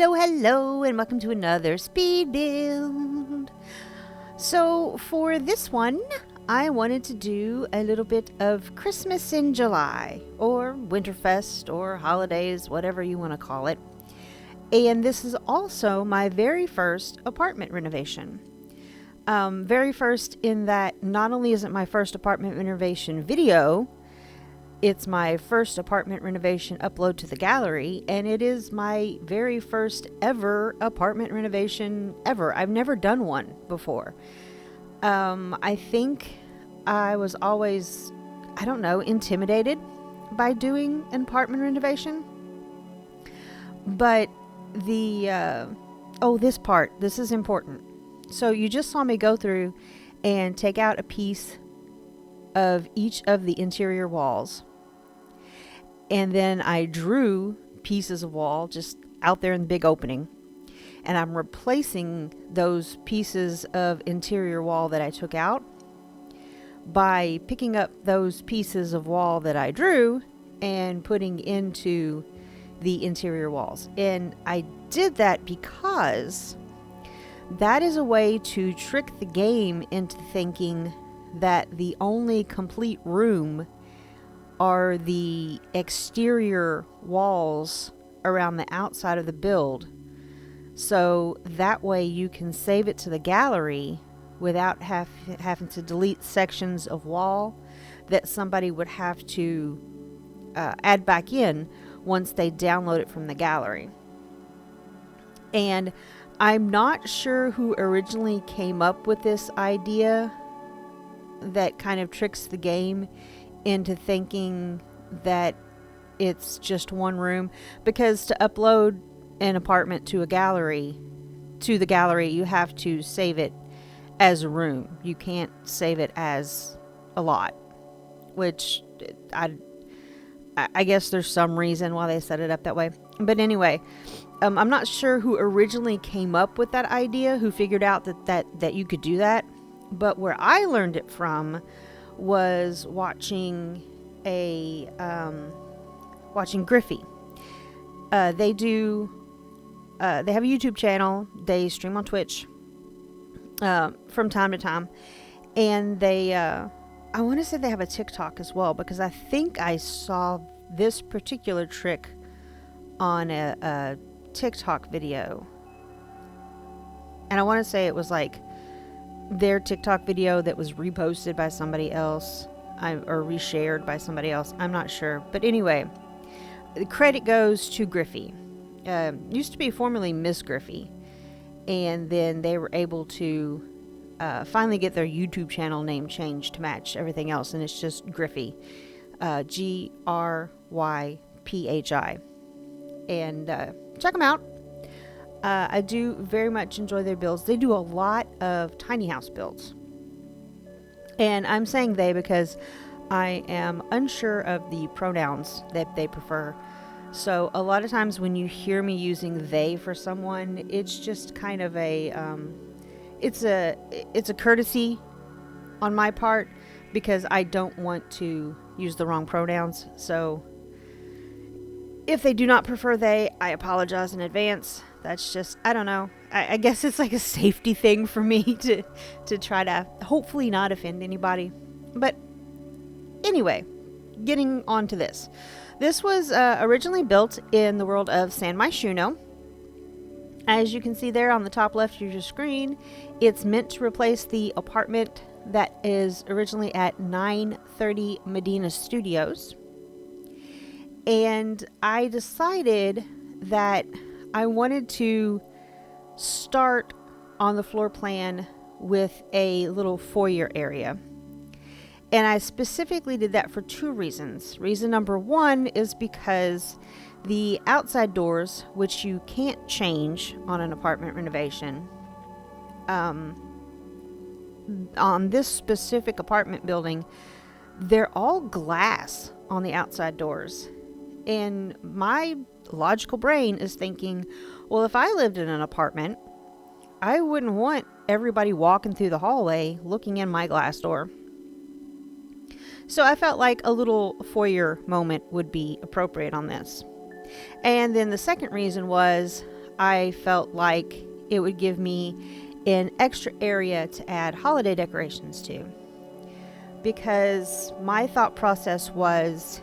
Hello, and welcome to another speed build. So for this one, I wanted to do a little bit of Christmas in July, or Winterfest, or holidays, whatever you want to call it. And this is also my very first apartment renovation. Very first in that not only is it my first apartment renovation video, it's my first apartment renovation upload to the gallery, and it is my very first ever apartment renovation ever. I've never done one before. I think I was always, intimidated by doing an apartment renovation. But this is important. So you just saw me go through and take out a piece of each of the interior walls. And then I drew pieces of wall just out there in the big opening. And I'm replacing those pieces of interior wall that I took out by picking up those pieces of wall that I drew and putting into the interior walls. And I did that because that is a way to trick the game into thinking that the only complete room are the exterior walls around the outside of the build. So that way you can save it to the gallery without having to delete sections of wall that somebody would have to add back in once they download it from the gallery. And I'm not sure who originally came up with this idea that kind of tricks the game into thinking that it's just one room, because to upload an apartment to the gallery, you have to save it as a room. You can't save it as a lot, which I guess there's some reason why they set it up that way. But anyway, I'm not sure who originally came up with that idea, who figured out that you could do that. But where I learned it from was watching Griffey. They have a YouTube channel. They stream on Twitch from time to time, and they I want to say they have a TikTok as well, because I think I saw this particular trick on a TikTok video, and I want to say it was like their TikTok video that was reposted by somebody else, or reshared by somebody else. I'm not sure. But anyway, the credit goes to Griffey. Used to be formerly Miss Griffey. And then they were able to finally get their YouTube channel name changed to match everything else. And it's just Griffey. Gryphi. And check them out. I do very much enjoy their builds. They do a lot of tiny house builds. And I'm saying they because I am unsure of the pronouns that they prefer. So a lot of times when you hear me using they for someone, it's just kind of it's a courtesy on my part, because I don't want to use the wrong pronouns. So if they do not prefer they, I apologize in advance. That's just, I don't know. I guess it's like a safety thing for me to try to hopefully not offend anybody. But anyway, getting on to this. This was originally built in the world of San Myshuno. As you can see there on the top left of your screen, it's meant to replace the apartment that is originally at 930 Medina Studios. And I decided that I wanted to start on the floor plan with a little foyer area. And I specifically did that for two reasons. Reason number one is because the outside doors, which you can't change on an apartment renovation, on this specific apartment building, they're all glass on the outside doors. And my logical brain is thinking, well, if I lived in an apartment, I wouldn't want everybody walking through the hallway looking in my glass door. So I felt like a little foyer moment would be appropriate on this. And then the second reason was I felt like it would give me an extra area to add holiday decorations to. Because my thought process was,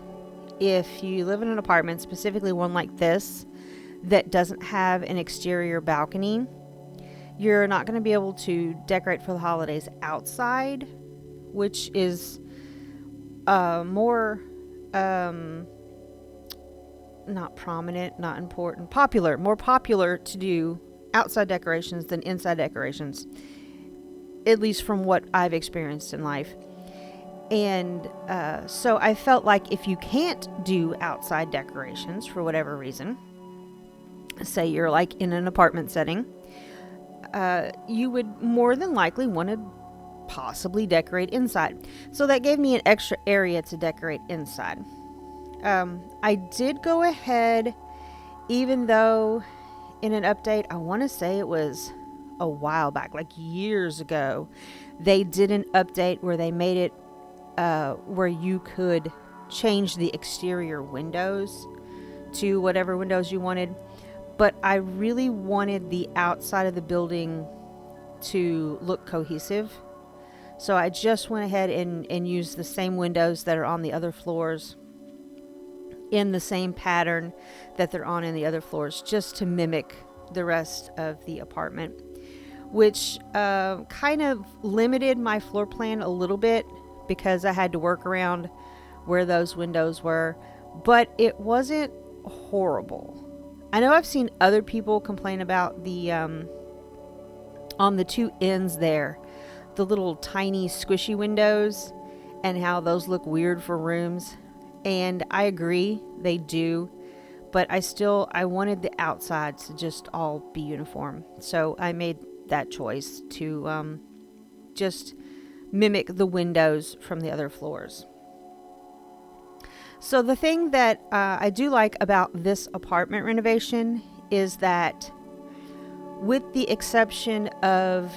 if you live in an apartment, specifically one like this, that doesn't have an exterior balcony, you're not going to be able to decorate for the holidays outside, which is more not prominent, not important, more popular to do outside decorations than inside decorations, at least from what I've experienced in life. And so I felt like if you can't do outside decorations for whatever reason, say you're like in an apartment setting, you would more than likely want to possibly decorate inside. So that gave me an extra area to decorate inside. I did go ahead, even though in an update, I want to say it was a while back, like years ago, they did an update where they made it where you could change the exterior windows to whatever windows you wanted. But I really wanted the outside of the building to look cohesive. So I just went ahead and used the same windows that are on the other floors in the same pattern that they're on in the other floors, just to mimic the rest of the apartment, which kind of limited my floor plan a little bit because I had to work around where those windows were, but it wasn't horrible. I know I've seen other people complain about the on the two ends there, the little tiny squishy windows, and how those look weird for rooms. And I agree, they do. But I wanted the outsides to just all be uniform. So I made that choice to just mimic the windows from the other floors. So the thing that I do like about this apartment renovation is that, with the exception of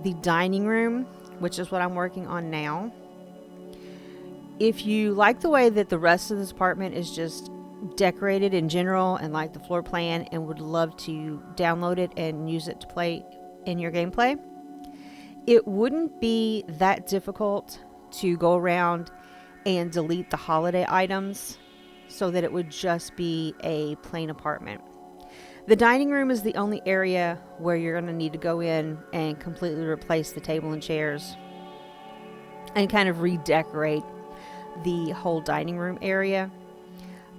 the dining room, which is what I'm working on now, if you like the way that the rest of this apartment is just decorated in general and like the floor plan and would love to download it and use it to play in your gameplay, it wouldn't be that difficult to go around and delete the holiday items so that it would just be a plain apartment. The dining room is the only area where you're going to need to go in and completely replace the table and chairs and kind of redecorate the whole dining room area.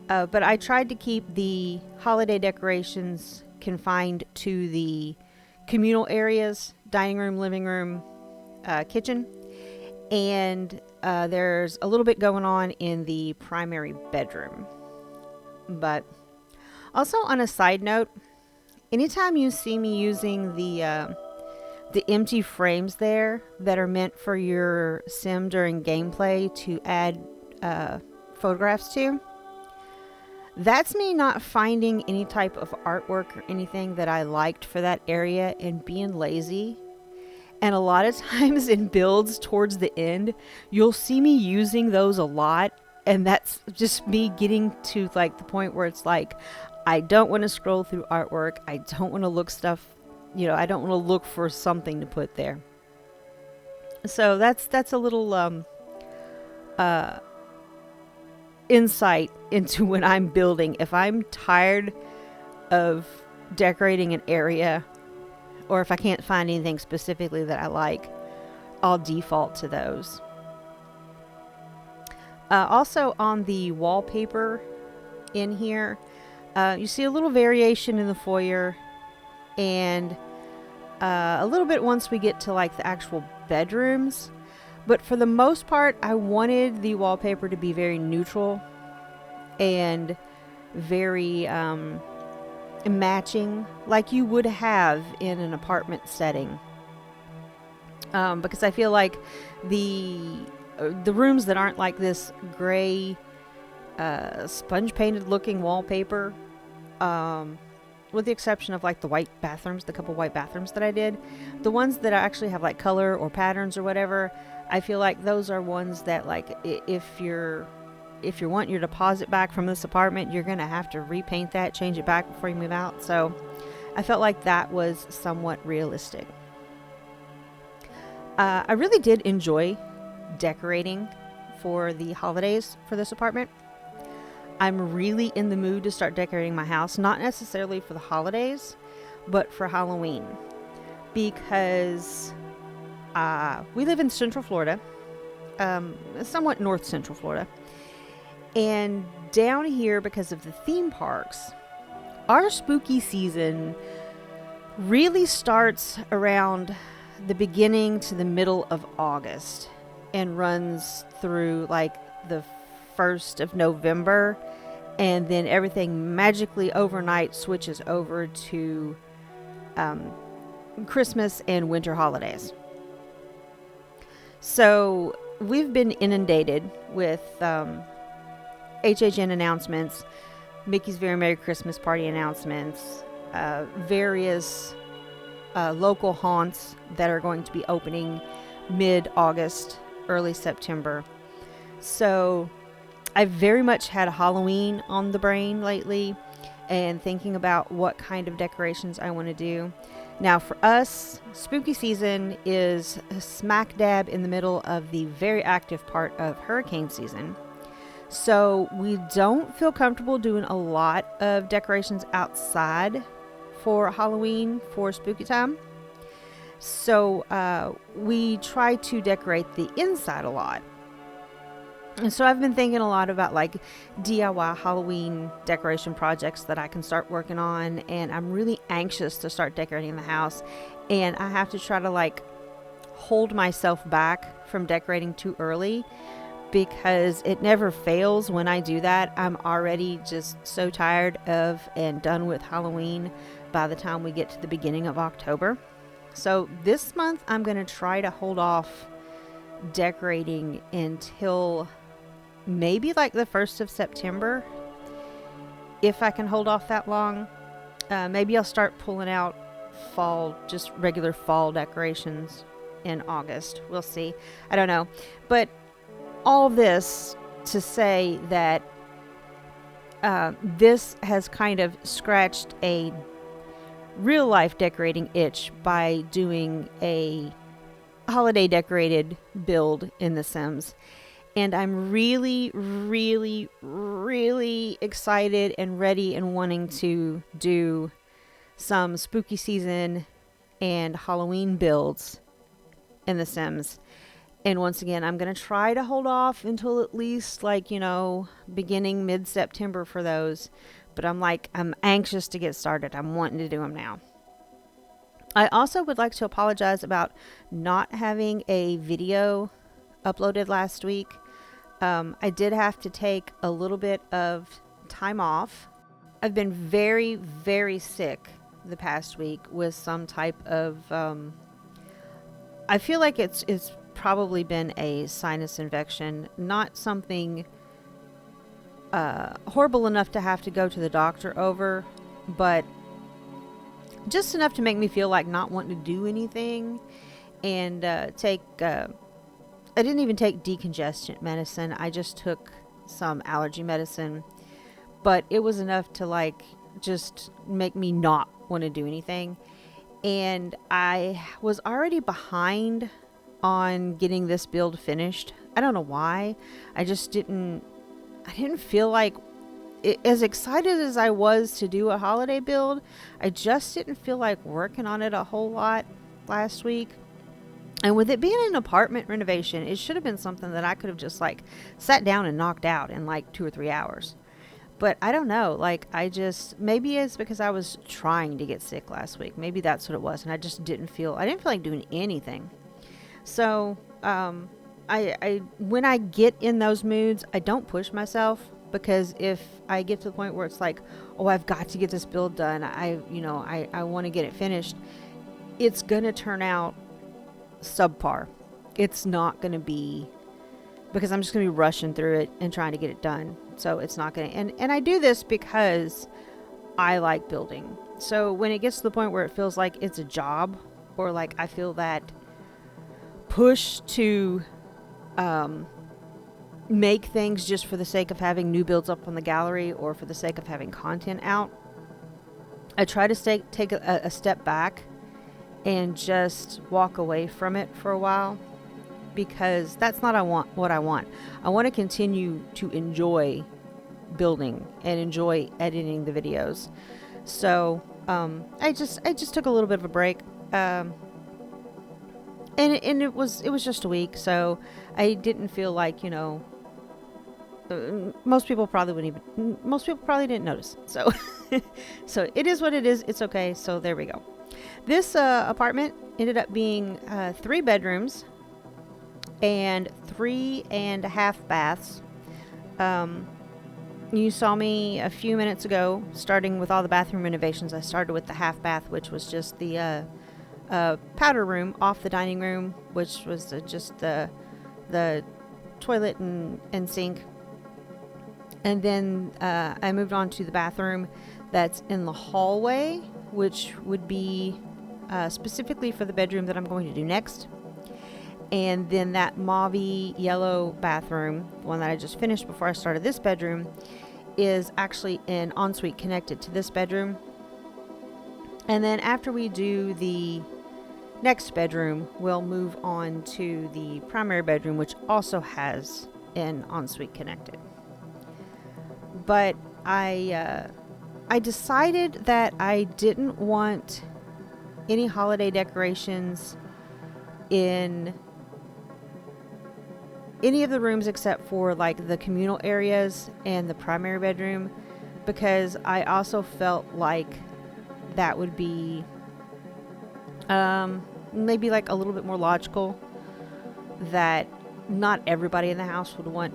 But I tried to keep the holiday decorations confined to the communal areas, dining room, living room, kitchen. And there's a little bit going on in the primary bedroom. But also, on a side note, anytime you see me using the empty frames there that are meant for your sim during gameplay to add photographs to, that's me not finding any type of artwork or anything that I liked for that area and being lazy. And a lot of times in builds towards the end, you'll see me using those a lot. And that's just me getting to like the point where it's like, I don't want to scroll through artwork. I don't want to look stuff, I don't want to look for something to put there. So that's a little insight into when I'm building. If I'm tired of decorating an area, or if I can't find anything specifically that I like, I'll default to those. Also on the wallpaper in here, you see a little variation in the foyer, and a little bit once we get to like the actual bedrooms. But for the most part, I wanted the wallpaper to be very neutral and very matching, like you would have in an apartment setting. Because I feel like the rooms that aren't like this gray sponge painted looking wallpaper, with the exception of like the white bathrooms, the couple white bathrooms that I did, the ones that actually have like color or patterns or whatever, I feel like those are ones that, like, if you want your deposit back from this apartment, you're gonna have to repaint that, change it back before you move out. So I felt like that was somewhat realistic. I really did enjoy decorating for the holidays for this apartment. I'm really in the mood to start decorating my house, not necessarily for the holidays, but for Halloween, because we live in Central Florida, somewhat north Central Florida, and down here, because of the theme parks, our spooky season really starts around the beginning to the middle of August and runs through like the 1st of November, and then everything magically overnight switches over to Christmas and winter holidays. So we've been inundated with HHN announcements, Mickey's Very Merry Christmas Party announcements, various local haunts that are going to be opening mid-August, early September. So I've very much had Halloween on the brain lately and thinking about what kind of decorations I want to do. Now for us, spooky season is smack dab in the middle of the very active part of hurricane season. So we don't feel comfortable doing a lot of decorations outside for Halloween, for spooky time. So we try to decorate the inside a lot. And so I've been thinking a lot about like DIY Halloween decoration projects that I can start working on, and I'm really anxious to start decorating the house, and I have to try to like hold myself back from decorating too early, because it never fails when I do that. I'm already just so tired of and done with Halloween by the time we get to the beginning of October. So this month I'm going to try to hold off decorating until maybe like the 1st of September, if I can hold off that long. Maybe I'll start pulling out fall, just regular fall decorations in August. We'll see. I don't know. But all this to say that this has kind of scratched a real life decorating itch by doing a holiday decorated build in The Sims. And I'm really, really, really excited and ready and wanting to do some spooky season and Halloween builds in The Sims. And once again, I'm going to try to hold off until at least like, beginning mid-September for those. But I'm anxious to get started. I'm wanting to do them now. I also would like to apologize about not having a video uploaded last week. I did have to take a little bit of time off. I've been very, very sick the past week with some type of, I feel like it's probably been a sinus infection, not something horrible enough to have to go to the doctor over, but just enough to make me feel like not wanting to do anything, and I didn't even take decongestant medicine. I just took some allergy medicine, but it was enough to like just make me not want to do anything. And I was already behind on getting this build finished. I don't know why. I didn't feel like as excited as I was to do a holiday build, I just didn't feel like working on it a whole lot last week. And with it being an apartment renovation, it should have been something that I could have just like sat down and knocked out in like 2 or 3 hours. But I don't know, maybe it's because I was trying to get sick last week. Maybe that's what it was. And I didn't feel like doing anything. So, I when I get in those moods, I don't push myself, because if I get to the point where it's like, oh, I've got to get this build done, I want to get it finished, it's going to turn out subpar. It's not going to be, because I'm just going to be rushing through it and trying to get it done. So it's not going to, and I do this because I like building. So when it gets to the point where it feels like it's a job, or like I feel that push to make things just for the sake of having new builds up on the gallery or for the sake of having content out, I try to take a step back and just walk away from it for a while, because that's not what I want. I want to continue to enjoy building and enjoy editing the videos. So I just took a little bit of a break, and it was just a week, so I didn't feel like, most people probably didn't notice. So so it is what it is. It's okay. So there we go. This apartment ended up being 3 bedrooms and 3.5 baths. You saw me a few minutes ago starting with all the bathroom renovations. I started with the half bath, which was just the powder room off the dining room, which was just the toilet and sink. And then I moved on to the bathroom that's in the hallway, which would be specifically for the bedroom that I'm going to do next. And then that mauvey yellow bathroom, the one that I just finished before I started this bedroom, is actually an ensuite connected to this bedroom. And then after we do the next bedroom, we'll move on to the primary bedroom, which also has an ensuite connected. But I decided that I didn't want any holiday decorations in any of the rooms except for like the communal areas and the primary bedroom, because I also felt like that would be maybe like a little bit more logical, that not everybody in the house would want,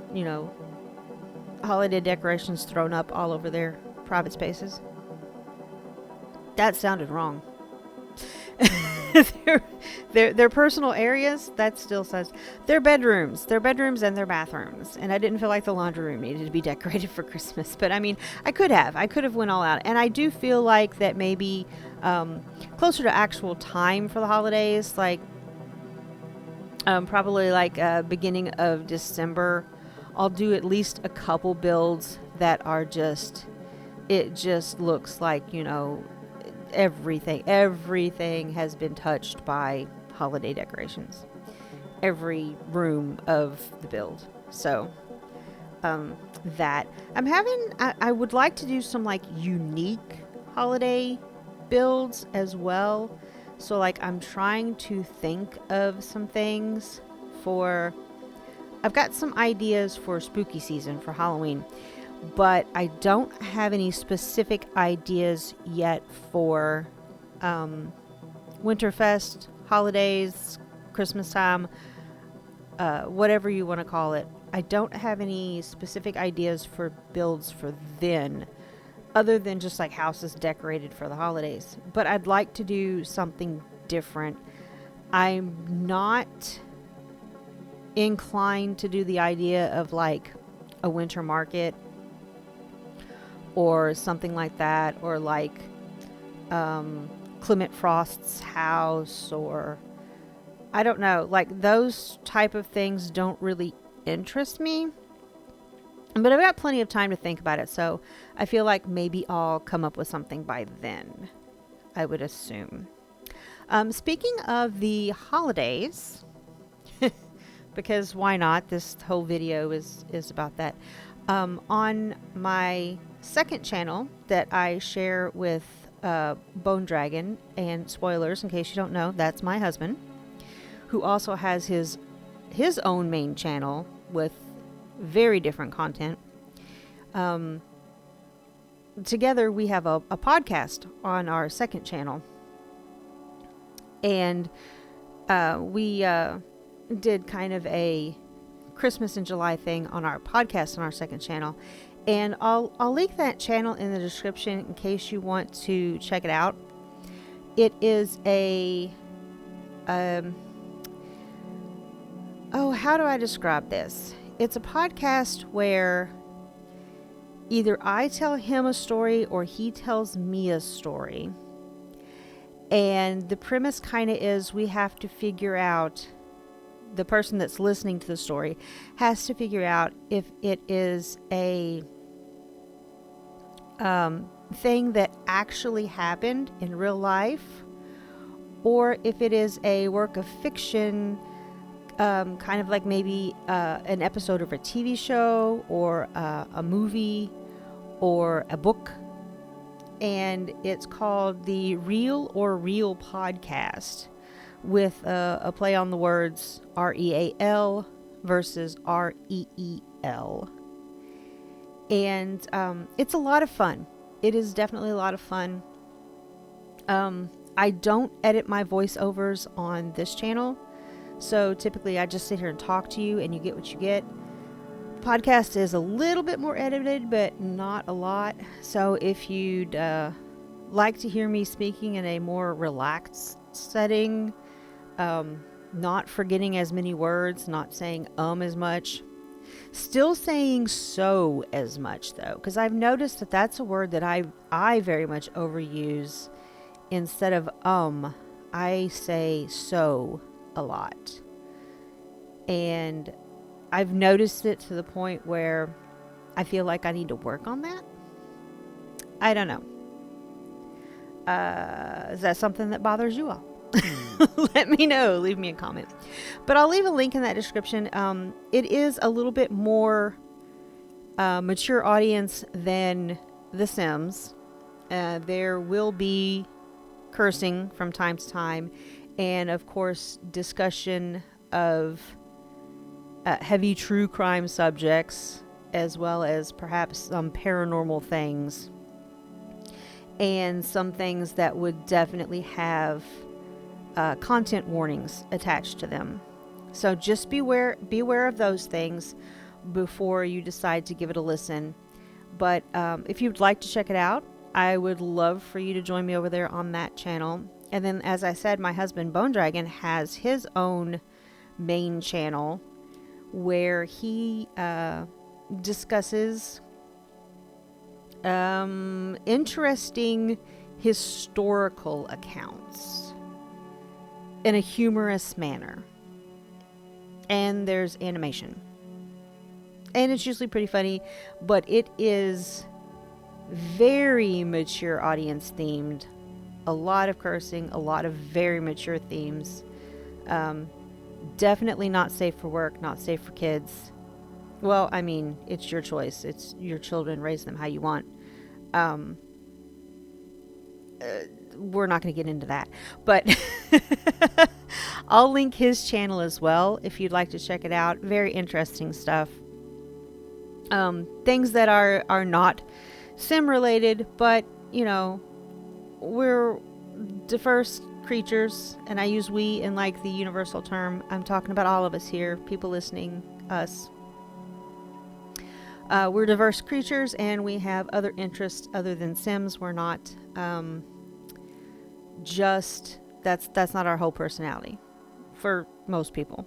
holiday decorations thrown up all over their private spaces. That sounded wrong. their personal areas, that still says their bedrooms and their bathrooms. And I didn't feel like the laundry room needed to be decorated for Christmas, but I mean, I could have went all out. And I do feel like that maybe closer to actual time for the holidays, like probably like beginning of December, I'll do at least a couple builds that are it just looks like, everything has been touched by holiday decorations. Every room of the build. So that I would like to do some like unique holiday builds as well. So like I'm trying to think of some things I've got some ideas for spooky season for Halloween, but I don't have any specific ideas yet for Winterfest, holidays, Christmas time, whatever you want to call it. I don't have any specific ideas for builds for then, other than just like houses decorated for the holidays. But I'd like to do something different. I'm not inclined to do the idea of like a winter market or something like that, or like Clement Frost's house, or I don't know, like those type of things don't really interest me. But I've got plenty of time to think about it, so I feel like maybe I'll come up with something by then, I would assume. Speaking of the holidays, because why not? This whole video is about that. On my second channel that I share with BoneDragon, and spoilers in case you don't know, that's my husband, who also has his own main channel with very different content. Together we have a podcast on our second channel, and we did kind of a Christmas in July thing on our podcast on our second channel, and I'll link that channel in the description in case you want to check it out. It is how do I describe this? It's a podcast where either I tell him a story or he tells me a story. And the premise kind of is we have to figure out, the person that's listening to the story has to figure out if it is a thing that actually happened in real life, or if it is a work of fiction, kind of like maybe an episode of a TV show or a movie or a book. And it's called the Real or Real Podcast, with a play on the words REAL versus REEL. And it's a lot of fun. It is definitely a lot of fun. I don't edit my voiceovers on this channel. So typically I just sit here and talk to you and you get what you get. Podcast is a little bit more edited, but not a lot. So if you'd like to hear me speaking in a more relaxed setting, not forgetting as many words, not saying as much, still saying so as much though, because I've noticed that that's a word that I very much overuse. Instead of I say so a lot. And I've noticed it to the point where I feel like I need to work on that. I don't know. Is that something that bothers you all? Let me know. Leave me a comment. But I'll leave a link in that description. It is a little bit more mature audience than The Sims. There will be cursing from time to time, and of course discussion of heavy true crime subjects, as well as perhaps some paranormal things, and some things that would definitely have content warnings attached to them. So just beware of those things before you decide to give it a listen. But if you'd like to check it out, I would love for you to join me over there on that channel. And then, as I said, my husband BoneDragon has his own main channel where he discusses interesting historical accounts in a humorous manner. And there's animation. And it's usually pretty funny, but it is very mature audience themed. A lot of cursing, a lot of very mature themes. Definitely not safe for work, not safe for kids. Well, I mean, it's your choice. It's your children. Raise them how you want. We're not going to get into that. But I'll link his channel as well if you'd like to check it out. Very interesting stuff. Things that are not sim related, but you know, we're diverse creatures, and I use we in like the universal term. I'm talking about all of us here, people listening, us. We're diverse creatures, and we have other interests other than Sims. We're not just that's not our whole personality for most people,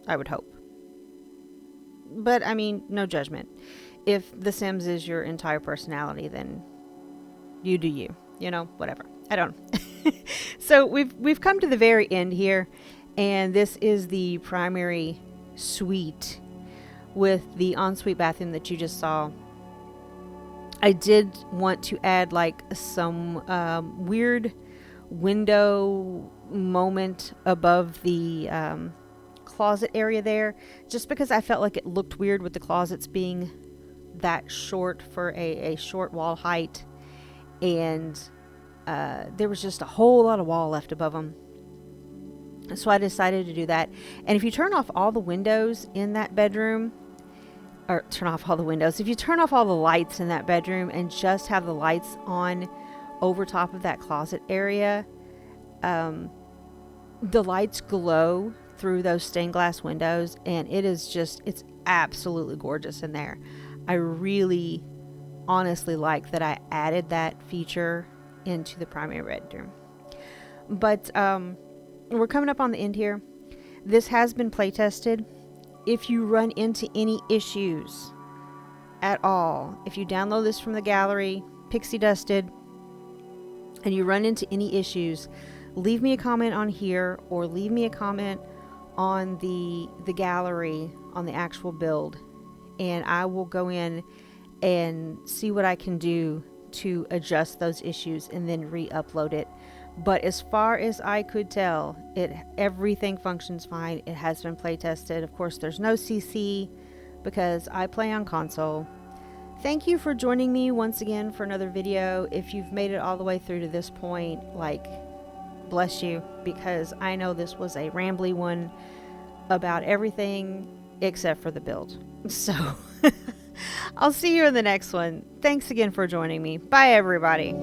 I would hope. But I mean, no judgment. If The Sims is your entire personality, then you do you. You know, whatever. I don't know. So we've come to the very end here, and this is the primary suite with the ensuite bathroom that you just saw. I did want to add like some weird window moment above the closet area there, just because I felt like it looked weird with the closets being that short for a short wall height, and there was just a whole lot of wall left above them. So I decided to do that. And if you turn off all the windows in that bedroom, or turn off all the windows, if you turn off all the lights in that bedroom and just have the lights on over top of that closet area, the lights glow through those stained glass windows, and it's absolutely gorgeous in there. I really honestly like that I added that feature into the primary bedroom. But we're coming up on the end here. This has been play tested. If you run into any issues at all, if you download this from the gallery, pixie dusted, and you run into any issues, leave me a comment on here, or leave me a comment on the gallery on the actual build, and I will go in and see what I can do to adjust those issues and then re-upload it. But as far as I could tell, everything functions fine. It has been play tested. Of course, there's no CC because I play on console. Thank you for joining me once again for another video. If you've made it all the way through to this point, like, bless you, because I know this was a rambly one about everything except for the build. So I'll see you in the next one. Thanks again for joining me. Bye, everybody.